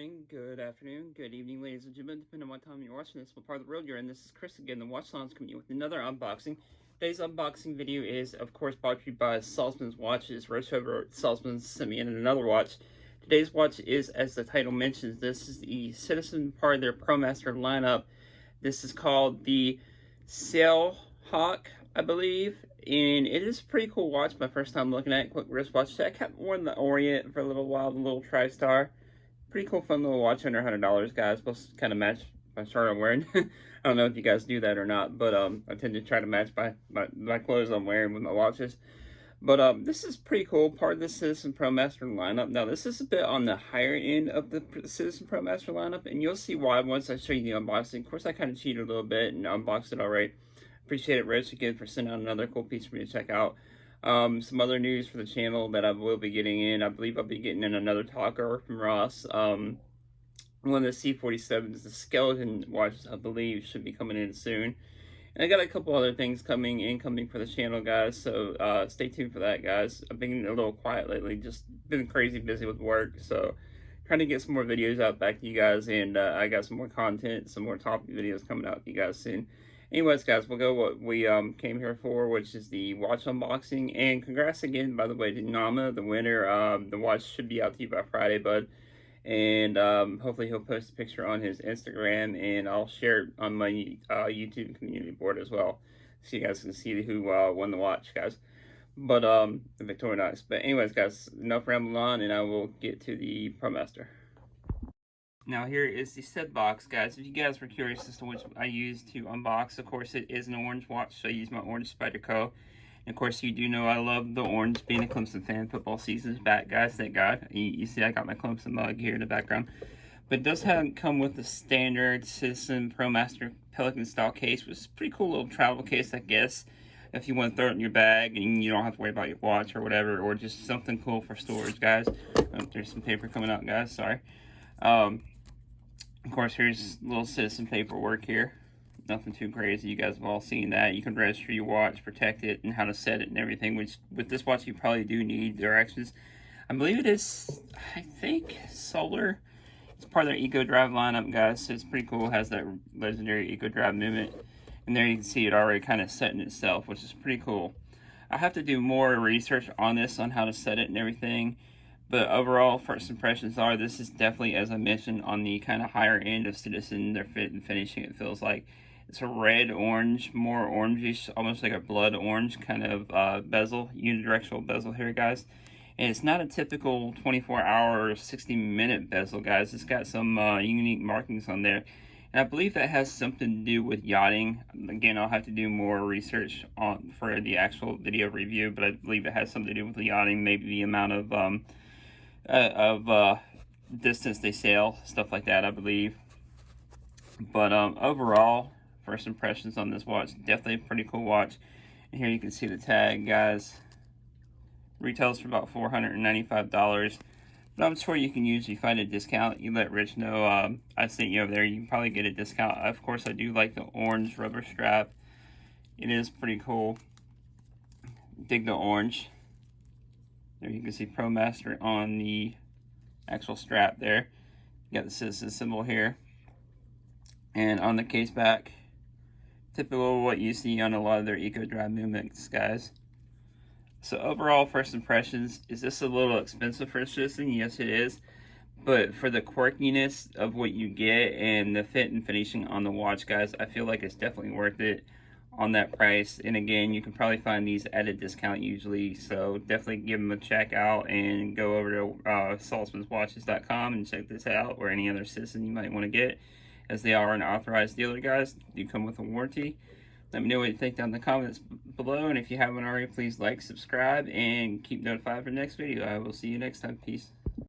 morning, good afternoon, good evening, ladies and gentlemen, depending on what time you're watching this, what part of the world you're in. This is Chris again, the Watch Salon's coming with another unboxing. Today's unboxing video is, of course, brought to you by Salzman's Watches. Roach over at Salzman's sent me in another watch. Today's watch is, as the title mentions, this is the Citizen part of their Promaster lineup. This is called the Sailhawk, I believe, and it is a pretty cool watch. My first time looking at it. Quick wristwatch check. I haven't worn the Orient for a little while, the little TriStar. Pretty cool, fun little watch, under $100, guys. Supposed to kind of match my shirt I'm wearing. I don't know if you guys do that or not, but I tend to try to match my clothes I'm wearing with my watches. But this is pretty cool, part of the Citizen Promaster lineup. Now, this is a bit on the higher end of the Citizen Promaster lineup, and you'll see why once I show you the unboxing. Of course, I kind of cheated a little bit and unboxed it alright. Appreciate it, Rich, again, for sending out another cool piece for me to check out. Some other news for the channel that I will be getting in. I believe I'll be getting in another talker from Ross. One of the C47s, the skeleton watches, I believe, should be coming in soon. And I got a couple other things coming for the channel, guys, so stay tuned for that, guys. I've been a little quiet lately, just been crazy busy with work, so trying to get some more videos out back to you guys, and I got some more content, some more topic videos coming out to you guys soon. Anyways, guys, we'll go what we came here for, which is the watch unboxing. And congrats again, by the way, to Nama, the winner. The watch should be out to you by Friday, bud. And hopefully he'll post a picture on his Instagram, and I'll share it on my YouTube community board as well, so you guys can see who won the watch, guys. But the Victorinox. But anyways, guys, enough rambling on, and I will get to the Promaster. Now here is the said box, guys. If you guys were curious as to which I use to unbox, of course it is an orange watch, so I use my orange Spyderco. And of course you do know I love the orange, being a Clemson fan. Football season's back, guys, thank God. You see I got my Clemson mug here in the background. But it does come with the standard Citizen Promaster Pelican style case, which is a pretty cool little travel case, I guess. If you want to throw it in your bag and you don't have to worry about your watch or whatever, or just something cool for storage, guys. Oh, there's some paper coming out, guys, sorry. Of course, here's a little Citizen paperwork here. Nothing too crazy. You guys have all seen that. You can register your watch, protect it, and how to set it and everything, which with this watch you probably do need directions. I believe it is, I think, solar. It's part of their Eco Drive lineup, guys, so it's pretty cool. It has that legendary Eco Drive movement. And there you can see it already kind of setting itself, which is pretty cool. I have to do more research on this, on how to set it and everything. But overall, first impressions are, this is definitely, as I mentioned, on the kind of higher end of Citizen. Their fit and finishing, it feels like. It's a red-orange, more orangish, almost like a blood orange kind of bezel, unidirectional bezel here, guys. And it's not a typical 24-hour or 60-minute bezel, guys. It's got some unique markings on there. And I believe that has something to do with yachting. Again, I'll have to do more research for the actual video review, but I believe it has something to do with the yachting, maybe the amount of distance they sail, stuff like that, I believe. But overall, first impressions on this watch, definitely a pretty cool watch. And here you can see the tag, guys. Retails for about $495. But I'm sure you can usually find a discount. You let Rich know I sent you over there. You can probably get a discount. Of course, I do like the orange rubber strap. It is pretty cool. Dig the orange. There you can see Promaster on the actual strap there. You got the Citizen symbol here. And on the case back, typical what you see on a lot of their Eco Drive movements, guys. So overall, first impressions, is this a little expensive for a Citizen? Yes, it is. But for the quirkiness of what you get and the fit and finishing on the watch, guys, I feel like it's definitely worth it on that price. And again, you can probably find these at a discount usually, so definitely give them a check out and go over to salzmanswatches.com and check this out, or any other Citizen you might want to get, as they are an authorized dealer, guys. They come with a warranty. Let me know what you think down in the comments below, and if you haven't already, please like, subscribe, and keep notified for the next video. I will see you next time. Peace.